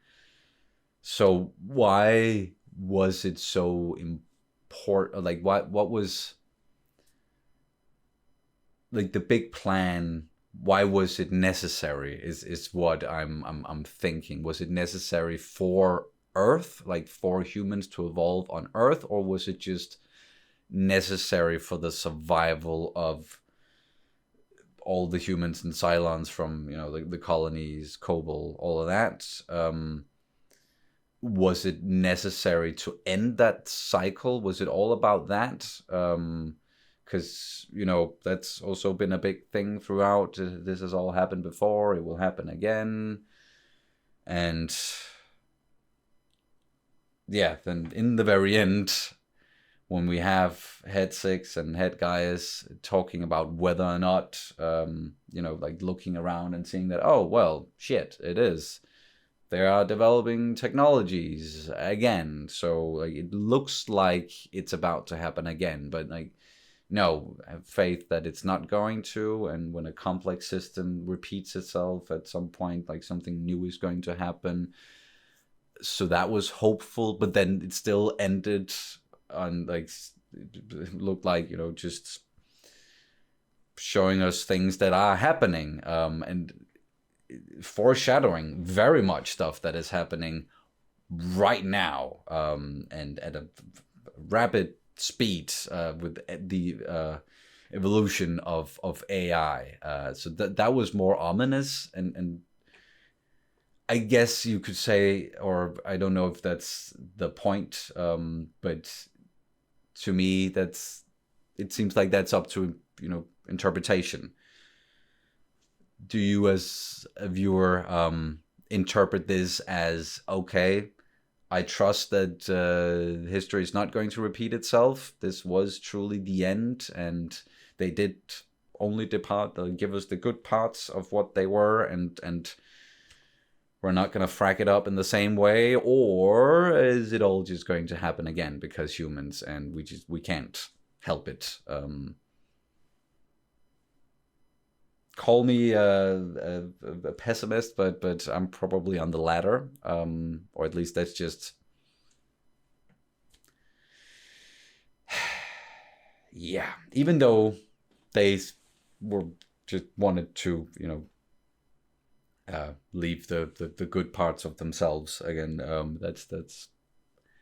So why was it so important? Like what was like the big plan? Why was it necessary? Is what I'm thinking. Was it necessary for Earth, like for humans to evolve on Earth, or was it just necessary for the survival of all the humans and Cylons from, you know, the colonies, Kobol, all of that? Was it necessary to end that cycle? Was it all about that? Because, you know, that's also been a big thing throughout. This has all happened before. It will happen again. And yeah, then in the very end, when we have Head 6 and Head Guys talking about whether or not, you know, like looking around and seeing that, oh, well, shit, it is. They are developing technologies again. So like, it looks like it's about to happen again. But like, no, I have faith that it's not going to. And when a complex system repeats itself at some point, like something new is going to happen. So that was hopeful, but then it still ended on like, it looked like, you know, just showing us things that are happening, and foreshadowing very much stuff that is happening right now, and at a rapid speed, with the evolution of AI. So that was more ominous, and I guess you could say, or I don't know if that's the point, but to me, it seems like that's up to, you know, interpretation. Do you, as a viewer, interpret this as, okay, I trust that history is not going to repeat itself. This was truly the end, and they did only give us the good parts of what they were, and we're not going to frack it up in the same way? Or is it all just going to happen again because humans, and we can't help it? Call me a pessimist, but I'm probably on the latter, or at least that's just, yeah. Even though they were just wanted to, you know, leave the good parts of themselves again.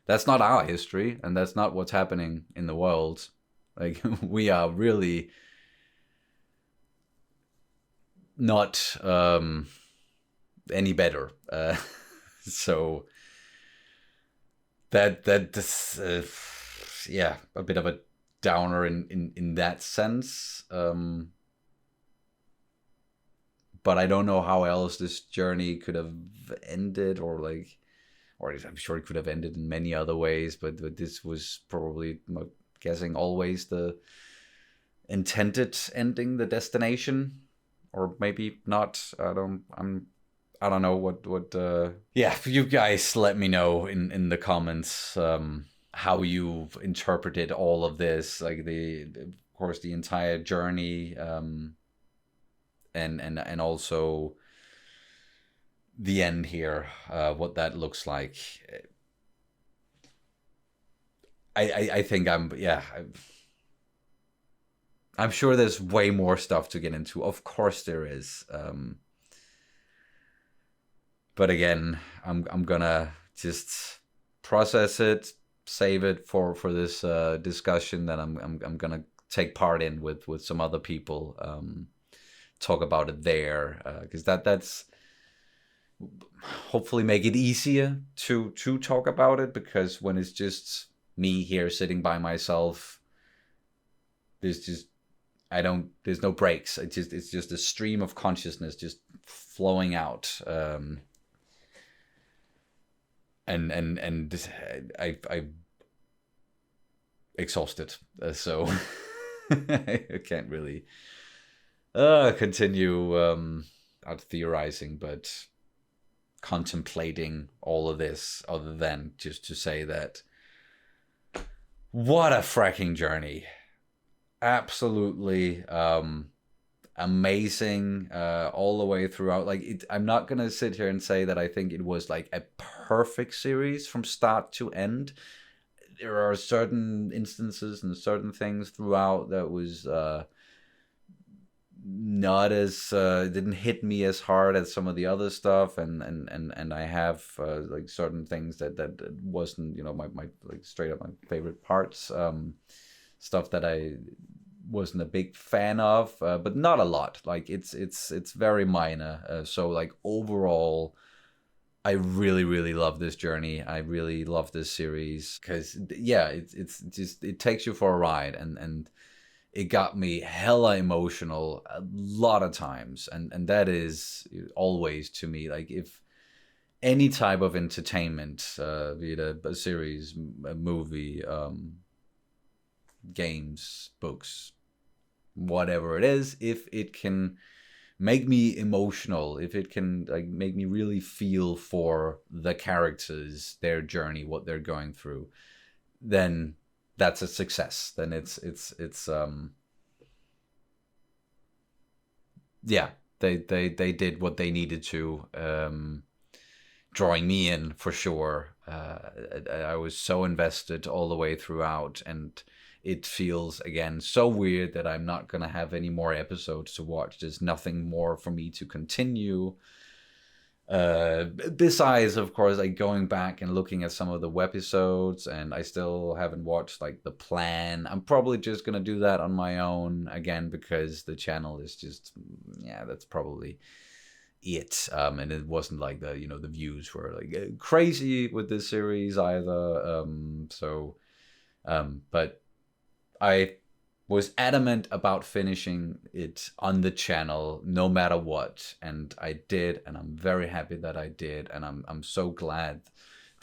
That's not our history, and that's not what's happening in the world. Like, we are really not any better. So that's yeah, a bit of a downer in that sense. But I don't know how else this journey could have ended, or I'm sure it could have ended in many other ways, but this was probably, I'm guessing, always the intended ending, the destination, or maybe not. I don't know what yeah, you guys let me know in the comments how you've interpreted all of this, like of course the entire journey, and also the end here, what that looks like. I think I'm sure there's way more stuff to get into. Of course there is. But again, I'm gonna just process it, save it for this discussion that I'm gonna take part in with some other people. Talk about it there, because that's hopefully make it easier to talk about it, because when it's just me here sitting by myself, there's no breaks. It's just a stream of consciousness just flowing out, and I exhausted, so I can't really continue out theorizing, but contemplating all of this, other than just to say that what a fracking journey. Absolutely amazing all the way throughout. Like, I'm not gonna sit here and say that I think it was like a perfect series from start to end. There are certain instances and certain things throughout that was not as it didn't hit me as hard as some of the other stuff, and I have like certain things that wasn't, you know, my like straight up my favorite parts, stuff that I wasn't a big fan of, but not a lot. Like it's very minor. So like overall, I really love this journey. I really love this series because yeah, it's just, it takes you for a ride, and it got me hella emotional a lot of times, and that is always, to me, like, if any type of entertainment, be it a series, a movie, games, books, whatever it is, if it can make me emotional, if it can like make me really feel for the characters, their journey, what they're going through, then that's a success. Then it's yeah, they did what they needed to, drawing me in for sure. I was so invested all the way throughout, and it feels again so weird that I'm not gonna have any more episodes to watch. There's nothing more for me to continue. Besides, of course, like going back and looking at some of the webisodes, and I still haven't watched like The Plan. I'm probably just gonna do that on my own again, because the channel is just, yeah, that's probably it. And it wasn't like the, you know, the views were like crazy with this series either. But I was adamant about finishing it on the channel no matter what, and I did, and I'm very happy that I did, and I'm so glad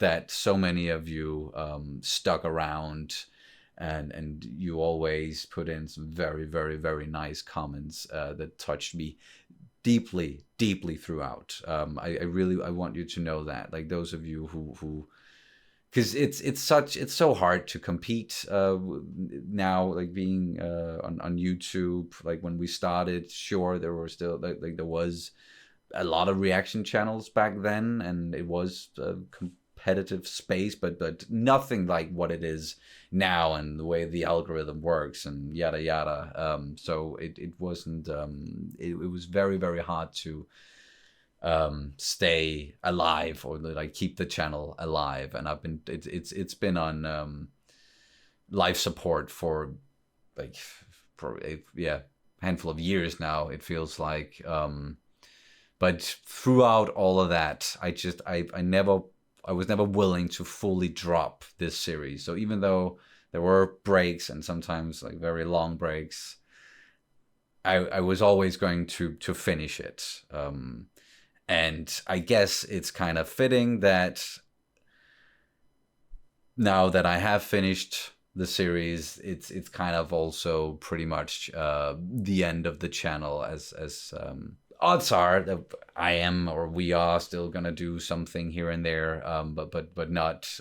that so many of you stuck around, and you always put in some very nice comments that touched me deeply throughout. I want you to know that, like, those of you who because it's so hard to compete now, like being on YouTube. Like when we started, sure, there were still like there was a lot of reaction channels back then, and it was a competitive space, but nothing like what it is now, and the way the algorithm works and yada yada. So it wasn't it was very hard to stay alive, or like keep the channel alive, and I've been it's been on life support for like a handful of years now, it feels like, but throughout all of that, I was never willing to fully drop this series. So even though there were breaks, and sometimes like very long breaks, I was always going to finish it. And I guess it's kind of fitting that now that I have finished the series, it's kind of also pretty much the end of the channel, as odds are that I am, or we are, still gonna do something here and there, but not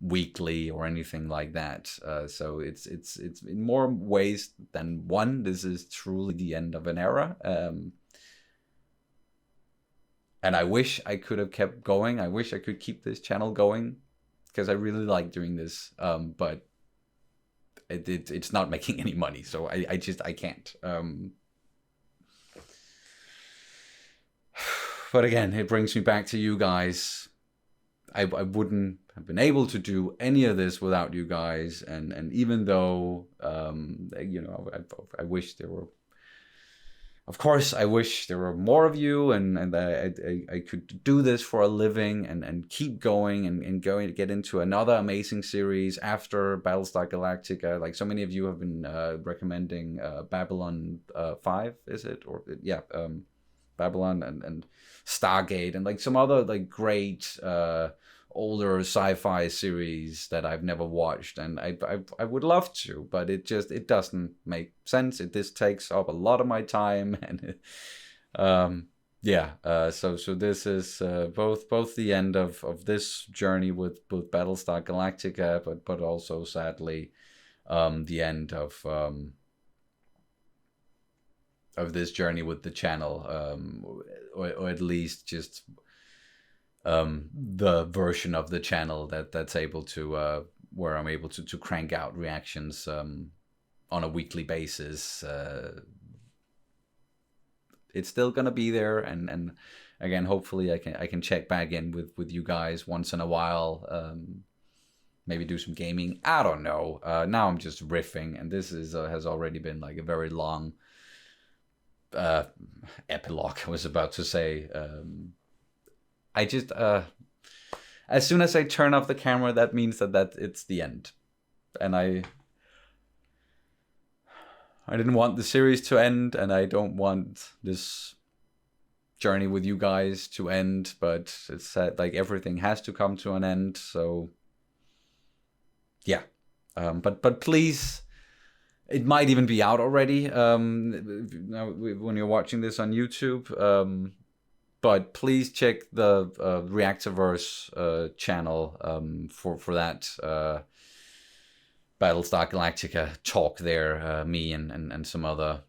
weekly or anything like that. So it's in more ways than one, this is truly the end of an era. And I wish I could have kept going. I wish I could keep this channel going, because I really like doing this. But it's not making any money, so I can't. But again, it brings me back to you guys. I wouldn't have been able to do any of this without you guys. And even though, you know, I wish there were, of course, I wish there were more of you, and I could do this for a living, and keep going, and going to get into another amazing series after Battlestar Galactica. Like so many of you have been recommending Babylon 5, is it? Or yeah, Babylon and Stargate, and like some other like great older sci-fi series that I've never watched, and I would love to, but it doesn't make sense. This takes up a lot of my time, and so this is both the end of this journey with Battlestar Galactica, but also sadly the end of this journey with the channel, or at least just the version of the channel that's able to where I'm able to crank out reactions on a weekly basis. it's still gonna be there, and again, hopefully I can check back in with you guys once in a while. Maybe do some gaming. I don't know. Now I'm just riffing, and this is has already been like a very long epilogue. I was about to say. I just as soon as I turn off the camera, that means that it's the end, and I didn't want the series to end, and I don't want this journey with you guys to end, but it's sad, like everything has to come to an end, so yeah. But please, it might even be out already now when you're watching this on YouTube, but please check the Reactorverse channel for that Battlestar Galactica talk there. Me and some other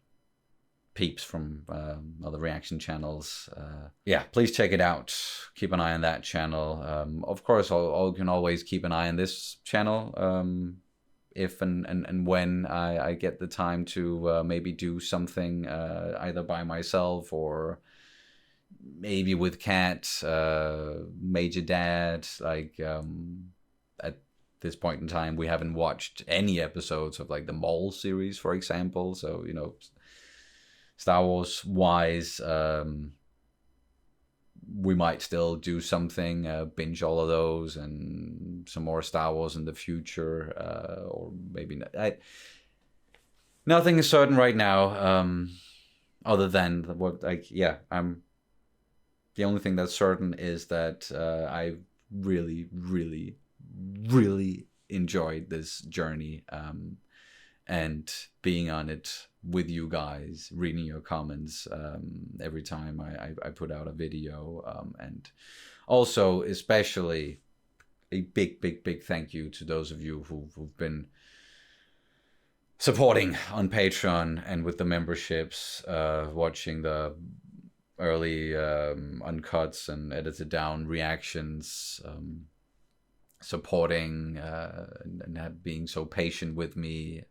peeps from other reaction channels. Yeah, please check it out. Keep an eye on that channel. Of course, you can always keep an eye on this channel if and when I get the time to maybe do something either by myself or maybe with Kat, Major Dad. Like at this point in time, we haven't watched any episodes of like the Mole series, for example. So, you know, Star Wars wise, we might still do something, binge all of those and some more Star Wars in the future, or maybe not. Nothing is certain right now, other than what, like, yeah, the only thing that's certain is that I really, really, really enjoyed this journey, and being on it with you guys, reading your comments every time I put out a video, and also especially a big thank you to those of you who've been supporting on Patreon and with the memberships, watching the early uncuts and edited down reactions, supporting and being so patient with me.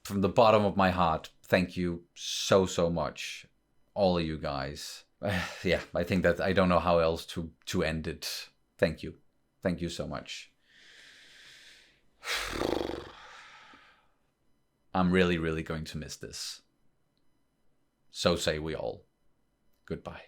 From the bottom of my heart, thank you so much, all of you guys. Yeah, I think that I don't know how else to end it. Thank you so much. I'm really going to miss this. So say we all. Goodbye.